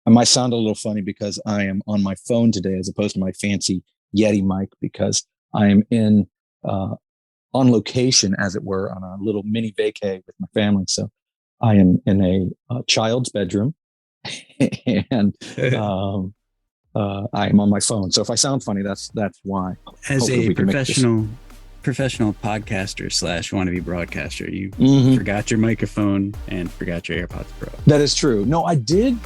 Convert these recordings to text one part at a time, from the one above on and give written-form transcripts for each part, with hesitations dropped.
I might sound a little funny because I am on my phone today as opposed to my fancy Yeti mic because I am in on location, as it were, on a little mini vacay with my family. So I am in a child's bedroom, and I am on my phone. So if I sound funny, that's why. As Hopefully a we can make this. professional podcaster / wannabe broadcaster, you forgot your microphone and forgot your AirPods Pro. That is true. No, I did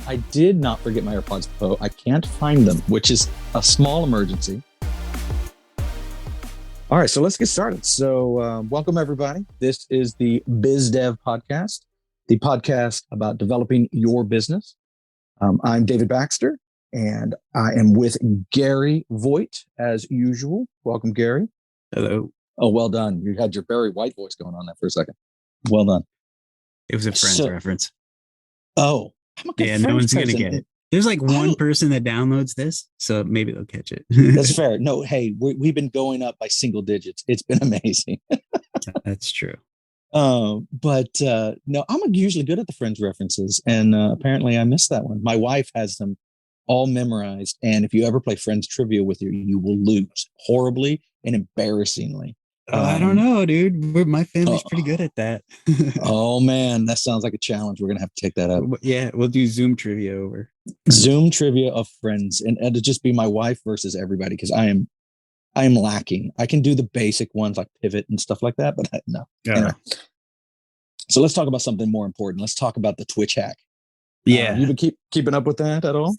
not forget my AirPods Pro. I can't find them, which is a small emergency. All right, so let's get started. So welcome, everybody. This is the BizDev Podcast, the podcast about developing your business. I'm David Baxter, and I am with Gary Voigt, as usual. Welcome, Gary. Hello. Oh, well done. You had your Barry White voice going on there for a second. Well done. It was a Friends reference. Oh, I'm a good Friends no one's going to get it. There's like one person that downloads this, so maybe they'll catch it. That's fair. No, hey, we've been going up by single digits. It's been amazing. That's true. But no, I'm usually good at the Friends references, and apparently I missed that one. My wife has them all memorized, and if you ever play Friends trivia with her, you will lose horribly and embarrassingly. I don't know, dude. My family's pretty good at that. Oh man, that sounds like a challenge. We're gonna have to take that up. Yeah, we'll do Zoom trivia over. Zoom trivia of Friends, and it'll just be my wife versus everybody because I am lacking. I can do the basic ones like pivot and stuff like that, but no. Anyway. So let's talk about something more important. Let's talk about the Twitch hack. Yeah, you've been keeping up with that at all?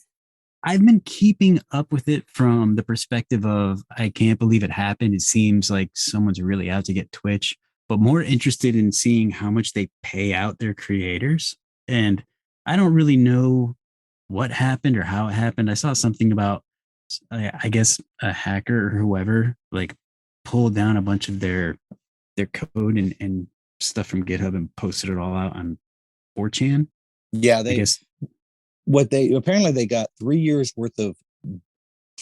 I've been keeping up with it from the perspective of, I can't believe it happened. It seems like someone's really out to get Twitch, but more interested in seeing how much they pay out their creators. And I don't really know what happened or how it happened. I saw something about, I guess, a hacker or whoever like pulled down a bunch of their code and stuff from GitHub and posted it all out on 4chan. Yeah, apparently they got 3 years worth of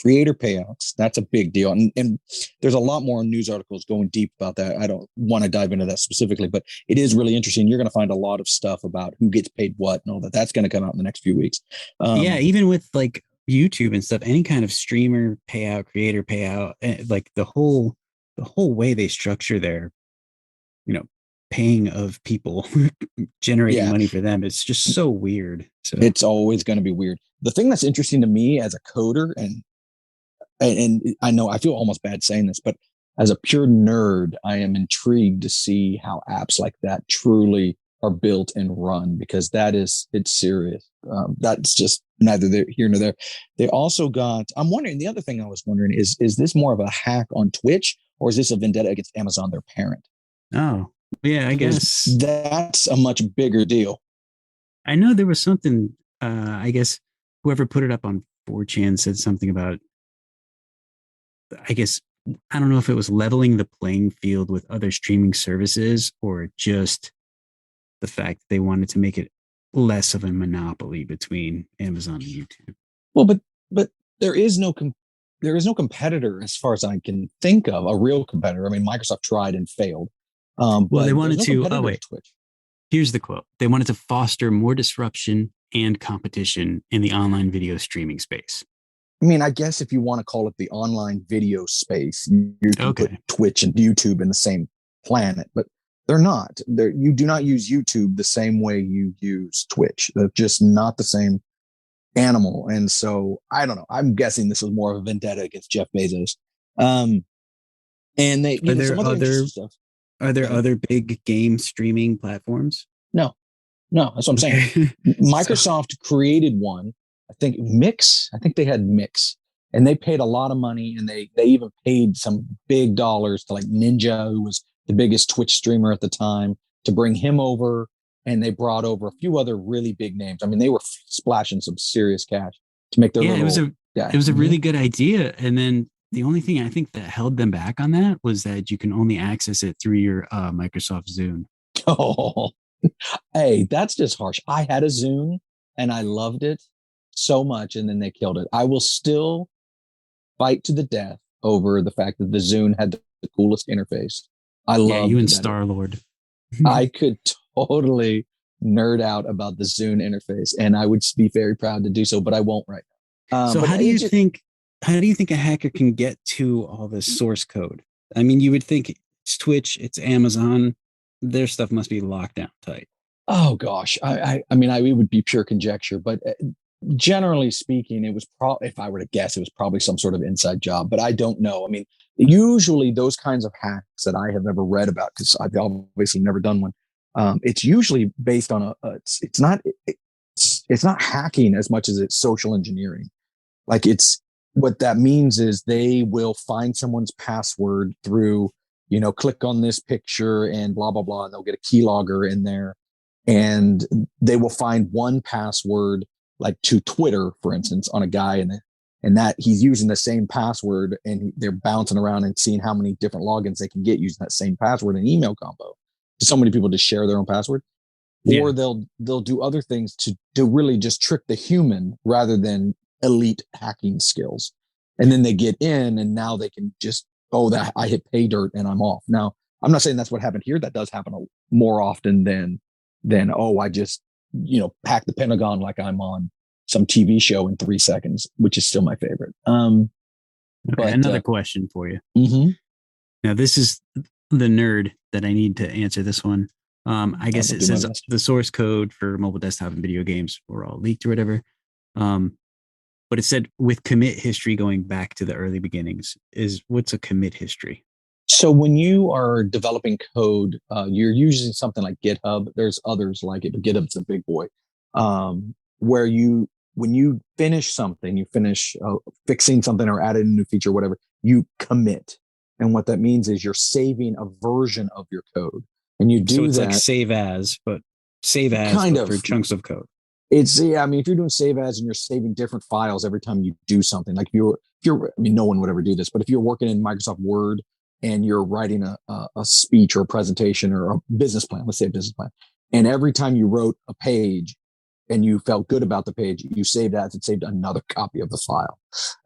creator payouts. That's a big deal. And there's a lot more news articles going deep about that. I don't want to dive into that specifically, but it is really interesting. You're going to find a lot of stuff about who gets paid what and all that. That's going to come out in the next few weeks. Yeah, even with like YouTube and stuff, any kind of streamer payout, creator payout, like the whole way they structure their, paying of people, generating money for them. It's just so weird. So it's always going to be weird. The thing that's interesting to me as a coder, and I know I feel almost bad saying this, but as a pure nerd, I am intrigued to see how apps like that truly are built and run, because it's serious. That's just neither here nor there. They also got, I'm wondering, the other thing I was wondering is this more of a hack on Twitch, or is this a vendetta against Amazon, their parent? Oh, yeah, I guess that's a much bigger deal. I know there was something, I guess whoever put it up on 4chan said something about, I guess, I don't know if it was leveling the playing field with other streaming services or just the fact that they wanted to make it less of a monopoly between Amazon and YouTube. Well, but there is no competitor as far as I can think of, a real competitor. I mean, Microsoft tried and failed. Well, they wanted to, Twitch. Here's the quote. They wanted to foster more disruption and competition in the online video streaming space. I mean, I guess if you want to call it the online video space, you can put Twitch and YouTube in the same planet, but they're not. You do not use YouTube the same way you use Twitch. They're just not the same animal. And so I don't know. I'm guessing this was more of a vendetta against Jeff Bezos. And they, stuff. Are there other big game streaming platforms? No, that's what I'm saying. Microsoft created one. I think they had Mix, and they paid a lot of money, and they even paid some big dollars to like Ninja, who was the biggest Twitch streamer at the time, to bring him over. And they brought over a few other really big names. I mean, they were splashing some serious cash to make their it was a really good idea. And then the only thing I think that held them back on that was that you can only access it through your Microsoft Zune. Oh, hey, that's just harsh. I had a Zune and I loved it so much, and then they killed it. I will still fight to the death over the fact that the Zune had the coolest interface. I love you and Star-Lord. I could totally nerd out about the Zune interface, and I would be very proud to do so, but I won't right now. So but how do you think a hacker can get to all this source code? I mean, you would think it's Twitch, it's Amazon, their stuff must be locked down tight. Oh gosh, I mean, it would be pure conjecture, but generally speaking, it was probably, if I were to guess, it was probably some sort of inside job, but I don't know. I mean, usually those kinds of hacks that I have ever read about, because I've obviously never done one, it's usually based on it's not hacking as much as it's social engineering. Like what that means is they will find someone's password through, click on this picture and blah, blah, blah, and they'll get a keylogger in there, and they will find one password, like to Twitter, for instance, on a guy, and that he's using the same password, and they're bouncing around and seeing how many different logins they can get using that same password and email combo. So many people just share their own password, or they'll do other things to really just trick the human rather than elite hacking skills. And then they get in, and now they can just, that I hit pay dirt and I'm off. Now, I'm not saying that's what happened here. That does happen more often than I just, hack the Pentagon like I'm on some TV show in 3 seconds, which is still my favorite. But another question for you. Mm-hmm. Now, this is the nerd that I need to answer this one. I guess it says the source code for mobile, desktop, and video games were all leaked or whatever. But it said with commit history going back to the early beginnings. What's a commit history? So when you are developing code, you're using something like GitHub. There's others like it, but GitHub's a big boy. Where when you finish something, you finish fixing something or adding a new feature, or whatever, you commit. And what that means is you're saving a version of your code. And you do it's that. Like save as for chunks of code. If you're doing save as and you're saving different files every time you do something, like if you're, no one would ever do this, but if you're working in Microsoft Word and you're writing a speech or a presentation or a business plan, let's say a business plan, and every time you wrote a page and you felt good about the page, you saved as it saved another copy of the file.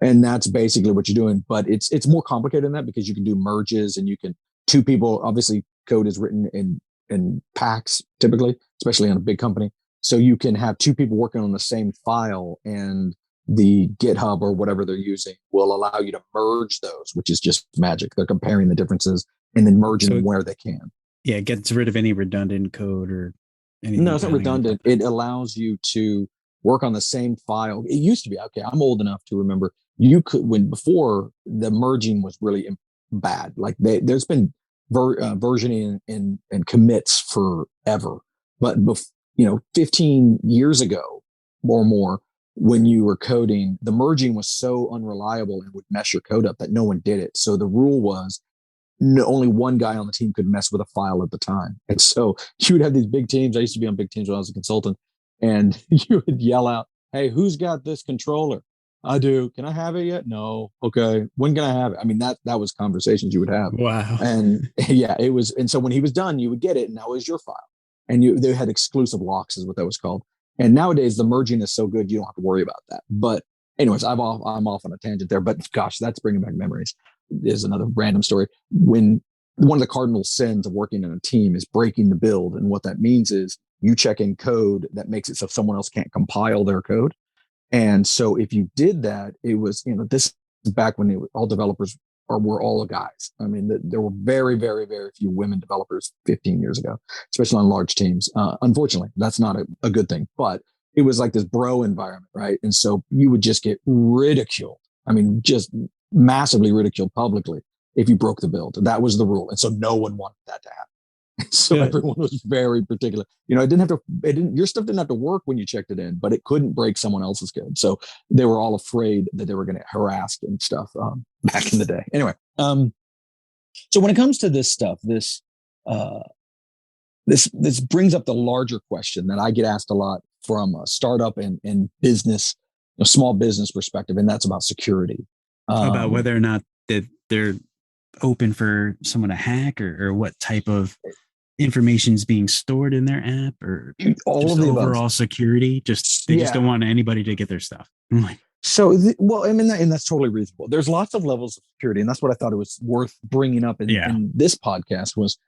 And that's basically what you're doing. But it's more complicated than that, because you can do merges, and two people, obviously code is written in packs typically, especially on a big company. So you can have two people working on the same file, and the GitHub or whatever they're using will allow you to merge those, which is just magic. They're comparing the differences and then merging them where they can. Yeah, it gets rid of any redundant code or anything. No, it's not redundant. It allows you to work on the same file. It used to be, okay, I'm old enough to remember, you could, before the merging was really bad. Like there's been versioning and commits forever. But 15 years ago or more, when you were coding, the merging was so unreliable and would mess your code up that no one did it. So the rule was only one guy on the team could mess with a file at the time. And so you would have these big teams. I used to be on big teams when I was a consultant, and you would yell out, "Hey, who's got this controller?" "I do." "Can I have it yet?" "No." "Okay. When can I have it?" I mean, that was conversations you would have. Wow. And it was. And so when he was done, you would get it, and that was your file. And they had exclusive locks, is what that was called. And nowadays the merging is so good, you don't have to worry about that. But anyways, I'm off on a tangent there, but gosh, that's bringing back memories. There's another random story. When one of the cardinal sins of working in a team is breaking the build. And what that means is you check in code that makes it so someone else can't compile their code. And so if you did that, it was, this is back when all developers were all guys. I mean, there were very, very, very few women developers 15 years ago, especially on large teams. Unfortunately, that's not a good thing, but it was like this bro environment, right? And so you would just get ridiculed. I mean, just massively ridiculed publicly if you broke the build. That was the rule. And so no one wanted that to happen. So everyone was very particular. Your stuff didn't have to work when you checked it in, but it couldn't break someone else's code. So they were all afraid that they were going to harass and stuff back in the day. Anyway, so when it comes to this stuff, this brings up the larger question that I get asked a lot from a startup and business, small business perspective, and that's about security. About whether or not that they're open for someone to hack, or what type of information is being stored in their app, or all of the overall security. They just don't want anybody to get their stuff. And that's totally reasonable. There's lots of levels of security, and that's what I thought it was worth bringing up in this podcast. Was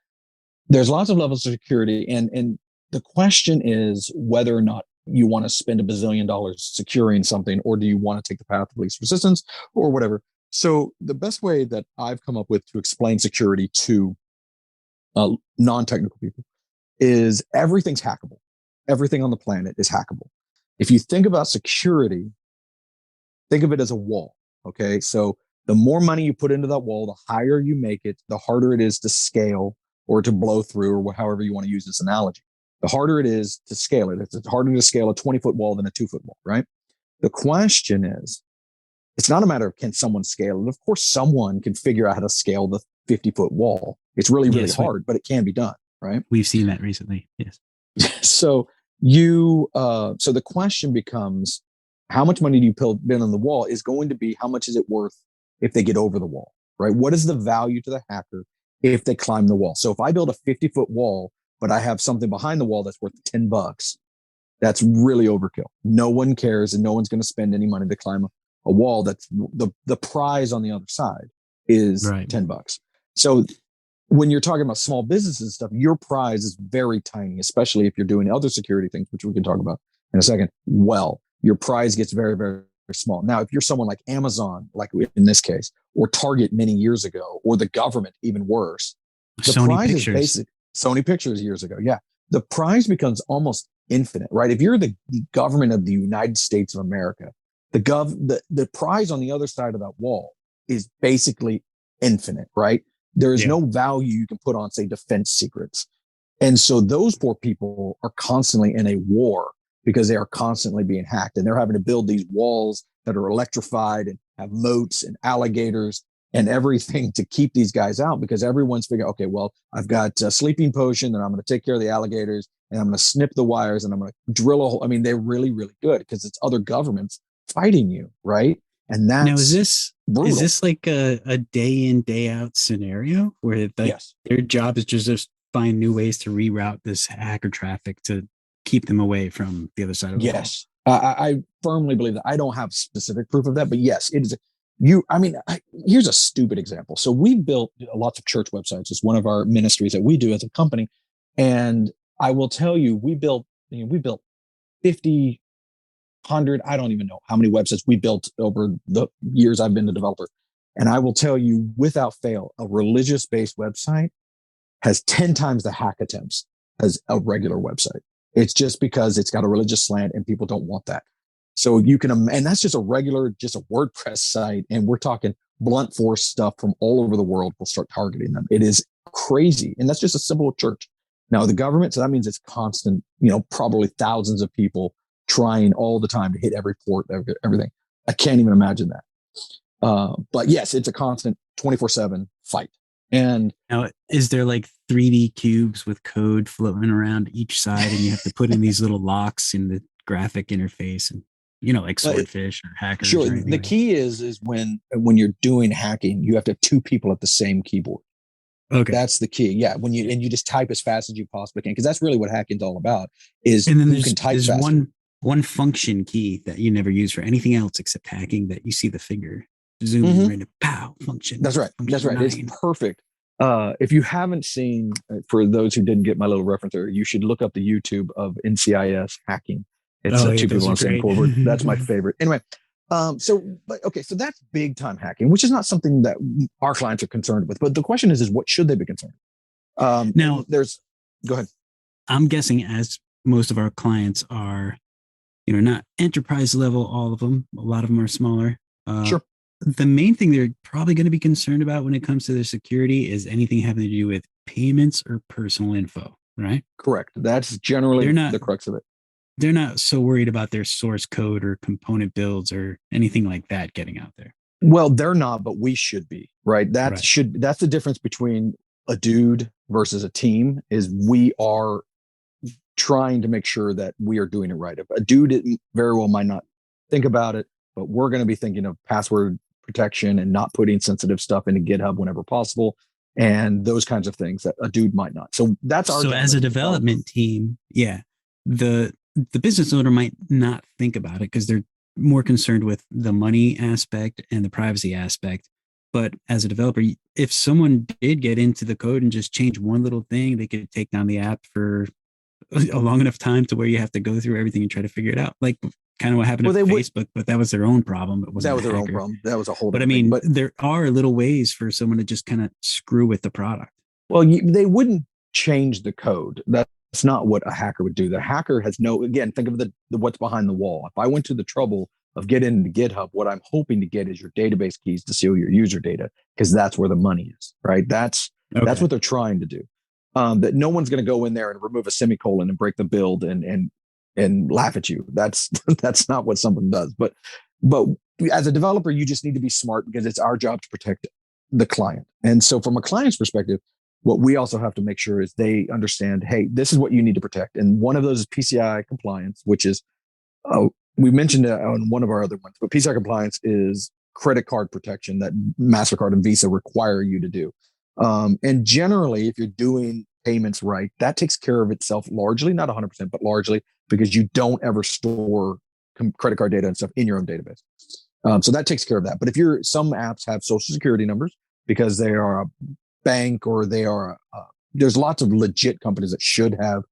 there's lots of levels of security, and the question is whether or not you want to spend $1 bazillion securing something, or do you want to take the path of least resistance or whatever. So the best way that I've come up with to explain security to non-technical people is everything's hackable. Everything on the planet is hackable. If you think about security, think of it as a wall. Okay. So the more money you put into that wall, the higher you make it, the harder it is to scale or to blow through, or however you want to use this analogy. The harder it is to scale it. It's harder to scale a 20-foot wall than a 2-foot wall, right? The question is, it's not a matter of can someone scale it. Of course, someone can figure out how to scale the 50-foot wall. It's really, really hard, but it can be done, right? We've seen that recently. Yes. So so the question becomes, how much money do you build on the wall is going to be how much is it worth if they get over the wall, right? What is the value to the hacker if they climb the wall? So if I build a 50-foot wall, but I have something behind the wall that's worth $10, that's really overkill. No one cares, and no one's going to spend any money to climb a wall. That's the prize on the other side is $10. So when you're talking about small businesses and stuff, your prize is very tiny, especially if you're doing other security things, which we can talk about in a second. Well, your prize gets very, very, very small. Now, if you're someone like Amazon, like in this case, or Target many years ago, or the government, even worse, the Sony prize Pictures. is basic. Sony Pictures years ago. Yeah. The prize becomes almost infinite, right? If you're the government of the United States of America, the prize on the other side of that wall is basically infinite, right? There is no value you can put on, say, defense secrets. And so those poor people are constantly in a war because they are constantly being hacked, and they're having to build these walls that are electrified and have moats and alligators and everything to keep these guys out, because everyone's figuring, okay, well, I've got a sleeping potion and I'm going to take care of the alligators, and I'm going to snip the wires, and I'm going to drill a hole. I mean, they're really, really good because it's other governments fighting you, right? And that's now, is brutal. this like a day in, day out scenario where their job is just find new ways to reroute this hacker traffic to keep them away from the other side of the wall? Yes. I firmly believe that. I don't have specific proof of that, but yes, it is. Here's a stupid example. So we built lots of church websites. It's one of our ministries that we do as a company. And I will tell you, we built 50, 100, I don't even know how many websites we built over the years I've been a developer. And I will tell you, without fail, a religious-based website has 10 times the hack attempts as a regular website. It's just because it's got a religious slant and people don't want that. So you can, and that's just a WordPress site. And we're talking blunt force stuff from all over the world will start targeting them. It is crazy. And that's just a simple church. Now the government, so that means it's constant, probably thousands of people trying all the time to hit every port, everything. I can't even imagine that. But yes, it's a constant 24/7 fight. And now, is there like 3D cubes with code floating around each side, and you have to put in these little locks in the graphic interface, and like Swordfish or hackers? Sure. Or the key is when you're doing hacking, you have to have two people at the same keyboard. Okay, that's the key. Yeah, you just type as fast as you possibly can, because that's really what hacking's all about. Is and then who can type faster. one function key that you never use for anything else except hacking, that you see the finger zooming right into pow function. That's right. That's right. 9. It's perfect. If you haven't seen, for those who didn't get my little reference there, you should look up the YouTube of NCIS hacking. It's two people on the same forward. That's my favorite. Anyway, so that's big time hacking, which is not something that our clients are concerned with. But the question is what should they be concerned? Now, go ahead. I'm guessing, as most of our clients are, not enterprise level, all of them. A lot of them are smaller. Sure. The main thing they're probably going to be concerned about when it comes to their security is anything having to do with payments or personal info, right? Correct. That's generally the crux of it. They're not so worried about their source code or component builds or anything like that getting out there. Well, they're not, but we should be, right? That's the difference between a dude versus a team, is we are trying to make sure that we are doing it right. A dude very well might not think about it, but we're going to be thinking of password protection and not putting sensitive stuff into GitHub whenever possible, and those kinds of things that a dude might not. So that's our. So as a development team, the business owner might not think about it because they're more concerned with the money aspect and the privacy aspect. But as a developer, if someone did get into the code and just change one little thing, they could take down the app for a long enough time to where you have to go through everything and try to figure it out. Like kind of what happened to Facebook, but that was their own problem. It wasn't that was their own problem. That was a whole. But I mean, there are little ways for someone to just kind of screw with the product. Well, they wouldn't change the code. That's not what a hacker would do. The hacker has again, think of the what's behind the wall. If I went to the trouble of getting into GitHub, what I'm hoping to get is your database keys to seal your user data, because that's where the money is, right? That's what they're trying to do. That no one's going to go in there and remove a semicolon and break the build and laugh at you. That's not what someone does. But as a developer, you just need to be smart, because it's our job to protect the client. And so from a client's perspective, what we also have to make sure is they understand, hey, this is what you need to protect. And one of those is PCI compliance, which is, we mentioned it on one of our other ones, but PCI compliance is credit card protection that MasterCard and Visa require you to do. And generally, if you're doing payments right, that takes care of itself largely, not 100%, but largely, because you don't ever store credit card data and stuff in your own database. So that takes care of that. But if some apps have social security numbers because they are a bank, or they are, there's lots of legit companies that should have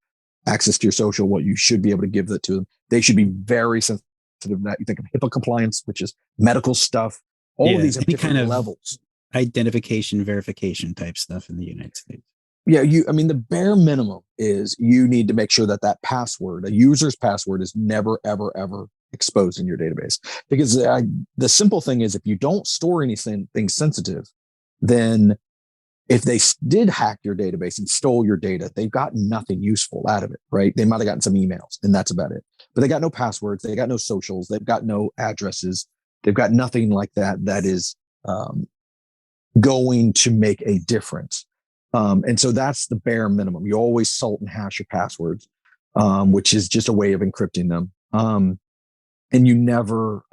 access to your social. What you should be able to give that to them. They should be very sensitive to that. You think of HIPAA compliance, which is medical stuff. All of these have different kind of levels. Identification, verification type stuff in the United States. Yeah, the bare minimum is you need to make sure that password, a user's password, is never, ever, ever exposed in your database. Because the simple thing is, if you don't store anything sensitive, then if they did hack your database and stole your data, they've got nothing useful out of it, right? They might have gotten some emails, and that's about it. But they got no passwords, they got no socials, they've got no addresses, they've got nothing like that is going to make a difference. And so that's the bare minimum. You always salt and hash your passwords, which is just a way of encrypting them. And you never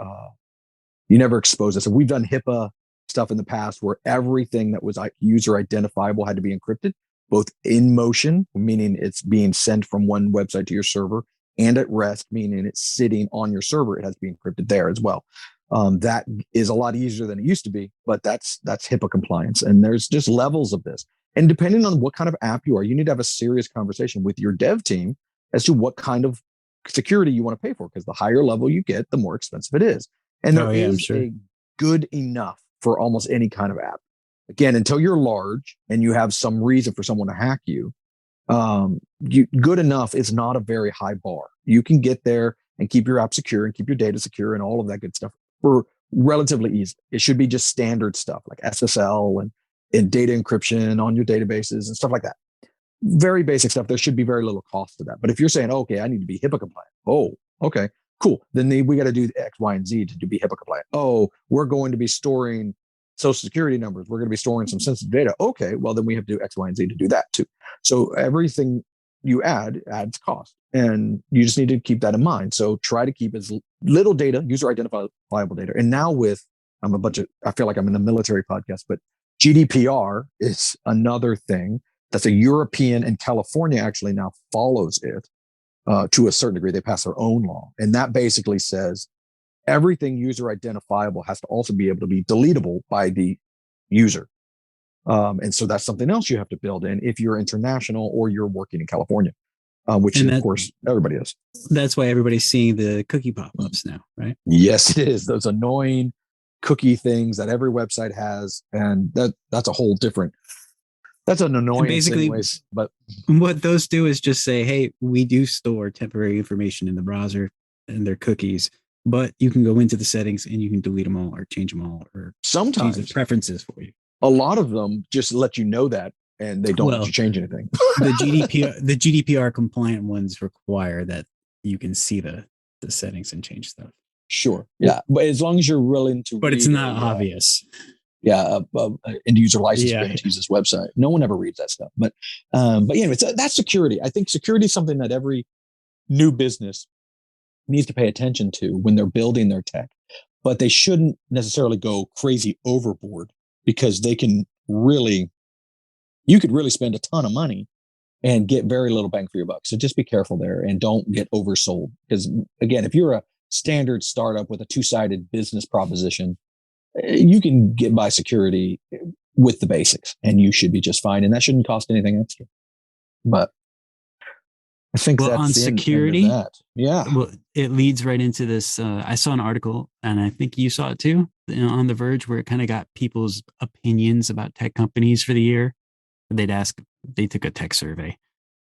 expose it. So we've done HIPAA stuff in the past where everything that was user identifiable had to be encrypted, both in motion, meaning it's being sent from one website to your server, and at rest, meaning it's sitting on your server. It has to be encrypted there as well. That is a lot easier than it used to be, but that's HIPAA compliance. And there's just levels of this. And depending on what kind of app you are, you need to have a serious conversation with your dev team as to what kind of security you want to pay for, because the higher level you get, the more expensive it is. And there is a good enough for almost any kind of app. Again, until you're large and you have some reason for someone to hack you, good enough is not a very high bar. You can get there and keep your app secure and keep your data secure and all of that good stuff for relatively easy. It should be just standard stuff like SSL and data encryption on your databases and stuff like that. Very basic stuff. There should be very little cost to that. But if you're saying, okay, I need to be HIPAA compliant. Oh, okay, cool. Then we got to do X, Y, and Z to be HIPAA compliant. Oh, we're going to be storing social security numbers. We're going to be storing some sensitive data. Okay, well, then we have to do X, Y, and Z to do that too. So everything you adds cost. And you just need to keep that in mind. So try to keep as little data, user identifiable data. And now I feel like I'm in a military podcast, but GDPR is another thing that's a European, and California actually now follows it to a certain degree. They pass their own law. And that basically says everything user identifiable has to also be able to be deletable by the user. And so that's something else you have to build in if you're international or you're working in California, which of course everybody is. That's why everybody's seeing the cookie pop-ups now, right? Yes, it is. Those annoying cookie things that every website has. And that's a whole different, that's an annoying basically, anyways, but what those do is just say, hey, we do store temporary information in the browser and their cookies, but you can go into the settings and you can delete them all or change them all or sometimes change the preferences for you. A lot of them just let you know that, and they don't let you change anything. the GDPR compliant ones require that you can see the settings and change stuff. Sure. Yeah. But as long as you're willing to, but it's not obvious. Yeah. End user license agreement to use this website. No one ever reads that stuff. But anyway, that's security. I think security is something that every new business needs to pay attention to when they're building their tech, but they shouldn't necessarily go crazy overboard, because you could really spend a ton of money and get very little bang for your buck. So just be careful there and don't get oversold. Because again, if you're a standard startup with a two-sided business proposition, you can get by security with the basics and you should be just fine. And that shouldn't cost anything extra. But I think Well, that's on the end of security, that. Yeah. well, it leads right into this. I saw an article, and I think you saw it too, on The Verge, where it kind of got people's opinions about tech companies for the year. They took a tech survey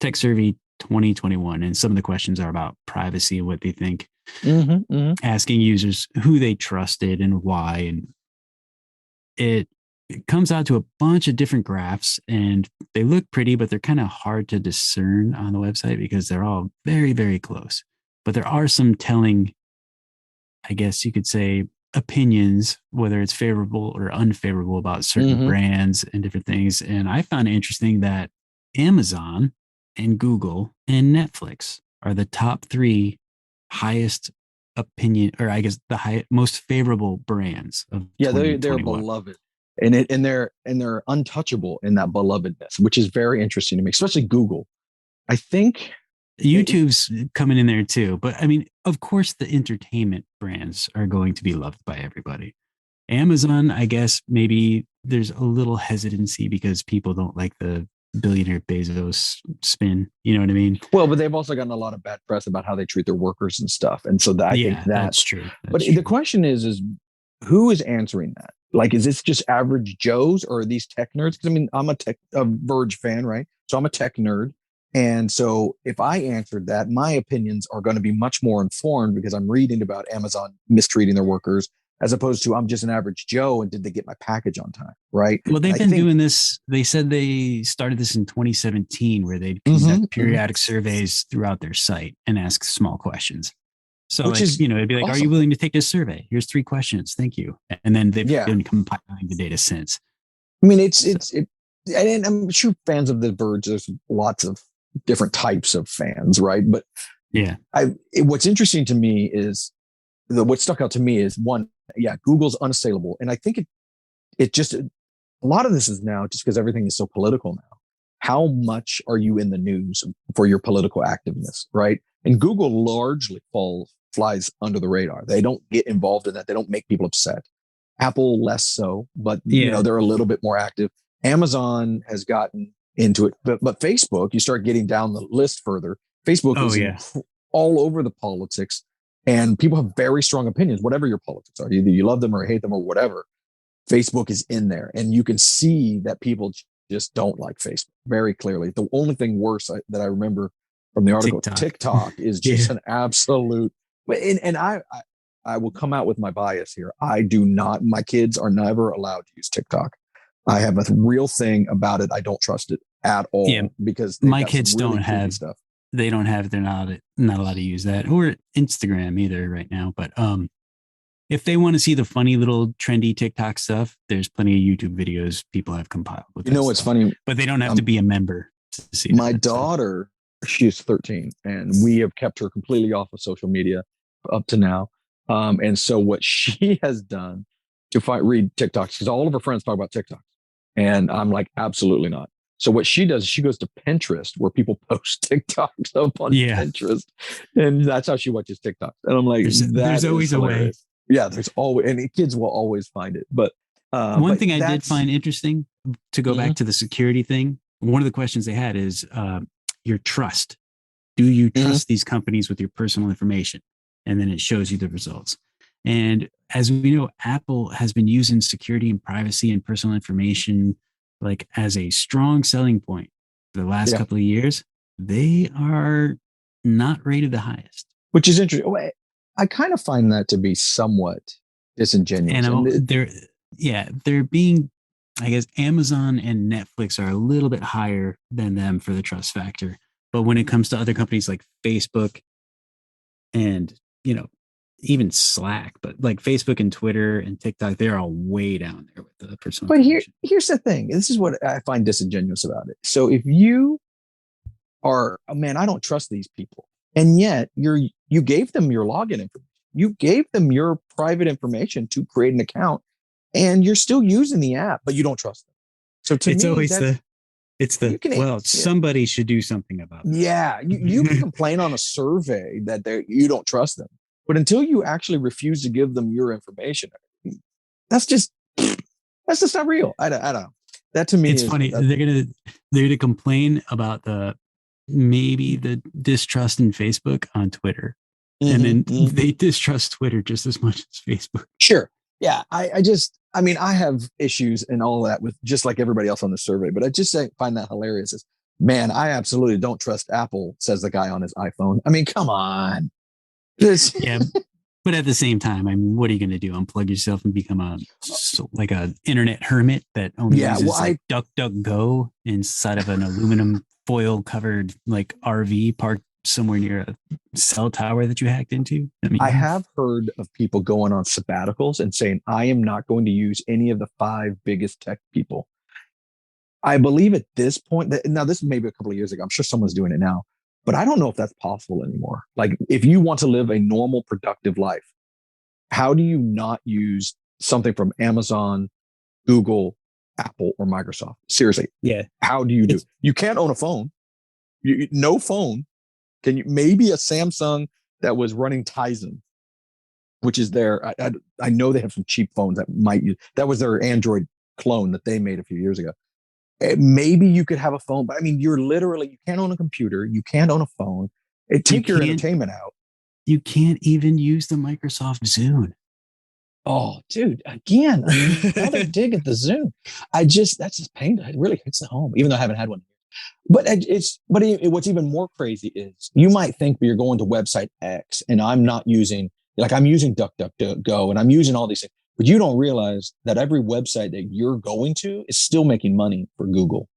2021, and some of the questions are about privacy and what they think, asking users who they trusted and why. And it comes out to a bunch of different graphs, and they look pretty, but they're kind of hard to discern on the website because they're all very, very close. But there are some telling, I guess you could say, opinions, whether it's favorable or unfavorable about certain brands and different things. And I found it interesting that Amazon and Google and Netflix are the top three highest opinion, or I guess the most favorable brands of they're beloved. And they're untouchable in that belovedness, which is very interesting to me, especially Google. I think YouTube's coming in there too. But I mean, of course, the entertainment brands are going to be loved by everybody. Amazon, I guess maybe there's a little hesitancy because people don't like the billionaire Bezos spin. You know what I mean? Well, but they've also gotten a lot of bad press about how they treat their workers and stuff. And so I think that's true. The question is who is answering that? Like, is this just average Joes, or are these tech nerds? Because I mean, I'm a Verge fan, right? So I'm a tech nerd. And so if I answered that, my opinions are going to be much more informed because I'm reading about Amazon mistreating their workers, as opposed to I'm just an average Joe and did they get my package on time, right? Well, they've been doing this. They said they started this in 2017, where they'd conduct periodic surveys throughout their site and ask small questions. So, it'd be like, awesome. Are you willing to take this survey? Here's 3 questions. Thank you. And then they've been compiling the data since. I mean, and I'm sure fans of The Verge, there's lots of different types of fans, right? But what's interesting to me is what stuck out to me is one, Google's unassailable. And I think it just, a lot of this is now just because everything is so political now. How much are you in the news for your political activeness, right? And Google largely flies under the radar. They don't get involved in that. They don't make people upset. Apple less so, but they're a little bit more active. Amazon has gotten into it, but Facebook, you start getting down the list further. Facebook is all over the politics, and people have very strong opinions, whatever your politics are. Either you love them or hate them or whatever. Facebook is in there, and you can see that people just don't like Facebook very clearly. The only thing worse that I remember from the article, TikTok is just an absolute. And I will come out with my bias here. I do not. My kids are never allowed to use TikTok. I have a real thing about it. I don't trust it at all because my kids don't have stuff. They don't have. They're not allowed to use that, or Instagram either right now. But if they want to see the funny little trendy TikTok stuff, there's plenty of YouTube videos people have compiled. With what's funny? But they don't have to be a member to see. My daughter, she's 13, and we have kept her completely off of social media up to now. And so what she has done to read TikToks, because all of her friends talk about TikToks, and I'm like, absolutely not. So what she does is she goes to Pinterest, where people post TikToks up on Pinterest, and that's how she watches TikToks. And I'm like, there's always a way. Yeah, there's always, and kids will always find it. But one thing I did find interesting, to go back to the security thing, one of the questions they had is your trust. Do you trust these companies with your personal information? And then it shows you the results. And as we know, Apple has been using security and privacy and personal information like as a strong selling point for the last couple of years. They are not rated the highest, which is interesting. I kind of find that to be somewhat disingenuous. And they're being, I guess, Amazon and Netflix are a little bit higher than them for the trust factor. But when it comes to other companies like Facebook and, even Slack, but like Facebook and Twitter and TikTok, they're all way down there with the personal. But here's the thing. This is what I find disingenuous about it. So if you are, I don't trust these people. And yet you gave them your login information. You gave them your private information to create an account, and you're still using the app, but you don't trust them. So to me, somebody should do something about it. Yeah. You can complain on a survey that you don't trust them, but until you actually refuse to give them your information, that's just not real. I don't know. That to me it's funny. They're gonna complain about the maybe the distrust in Facebook on Twitter. And then they distrust Twitter just as much as Facebook. Sure. Yeah. I mean, I have issues and all that with just like everybody else on the survey, but I just find that hilarious. Is, man, I absolutely don't trust Apple, says the guy on his iPhone. I mean, come on. Yeah. But at the same time, I mean, what are you going to do? Unplug yourself and become a internet hermit that only uses like DuckDuckGo inside of an aluminum foil covered like RV parked somewhere near a cell tower that you hacked into? I mean, I have heard of people going on sabbaticals and saying, I am not going to use any of the 5 biggest tech people. I believe at this point that, now this may be a couple of years ago, I'm sure someone's doing it now, but I don't know if that's possible anymore. Like if you want to live a normal, productive life, how do you not use something from Amazon, Google, Apple, or Microsoft? Seriously. Yeah. How do you do? You can't own a phone. No phone. Can you, maybe a Samsung that was running Tizen, which is I know they have some cheap phones that might use, that was their Android clone that they made a few years ago. Maybe you could have a phone, but I mean, you can't own a computer. You can't own a phone. Take your entertainment out. You can't even use the Microsoft Zune. Oh, dude, again, I mean, another dig at the Zune. That's just painful. It really hits the home, even though I haven't had one. But what's even more crazy is you might think you're going to website X and I'm using DuckDuckGo and I'm using all these things, but you don't realize that every website that you're going to is still making money for Google.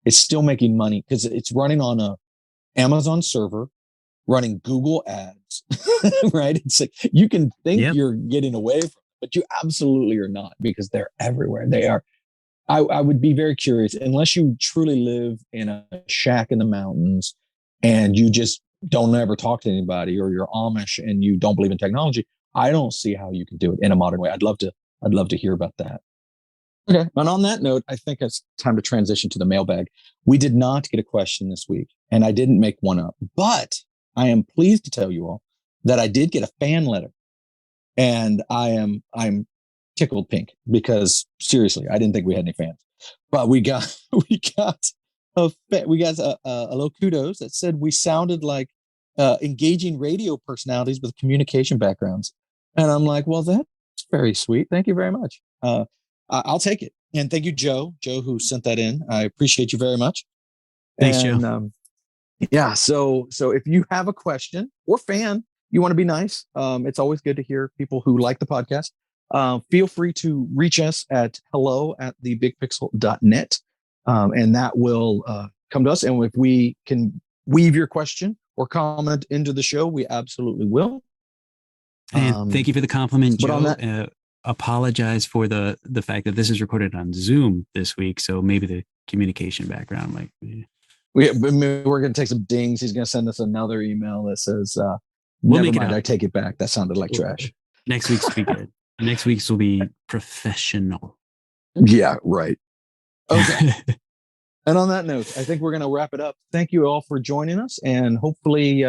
It's still making money because it's running on a Amazon server, running Google ads, right? It's like you can think you're getting away from it, but you absolutely are not because they're everywhere. They are. I would be very curious, unless you truly live in a shack in the mountains and you just don't ever talk to anybody, or you're Amish and you don't believe in technology. I don't see how you can do it in a modern way. I'd love to hear about that. Okay. And on that note, I think it's time to transition to the mailbag. We did not get a question this week and I didn't make one up, but I am pleased to tell you all that I did get a fan letter, and I'm tickled pink because seriously, I didn't think we had any fans, but we got a little kudos that said we sounded like engaging radio personalities with communication backgrounds, and I'm like, well, that's very sweet. Thank you very much. I'll take it, and thank you, Joe, who sent that in. I appreciate you very much. Thanks, Joe. Yeah. So if you have a question or fan, you want to be nice. It's always good to hear people who like the podcast. Feel free to reach us at hello@thebigpixel.net. And that will come to us. And if we can weave your question or comment into the show, we absolutely will. And thank you for the compliment, Joe. Apologize for the fact that this is recorded on Zoom this week. So maybe the communication background might be. We're going to take some dings. He's going to send us another email that says, never mind, I take it back. That sounded like trash. Next week's will be good. Next week's will be professional. Yeah, right. Okay. And on that note, I think we're going to wrap it up. Thank you all for joining us. And hopefully,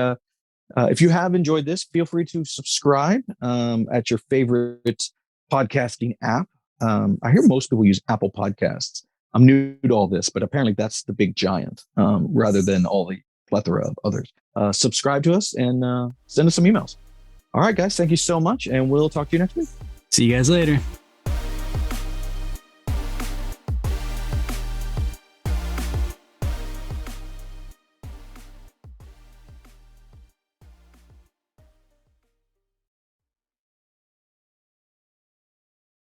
if you have enjoyed this, feel free to subscribe at your favorite podcasting app. I hear most people use Apple Podcasts. I'm new to all this, but apparently that's the big giant rather than all the plethora of others. Subscribe to us and send us some emails. All right, guys, thank you so much. And we'll talk to you next week. See you guys later.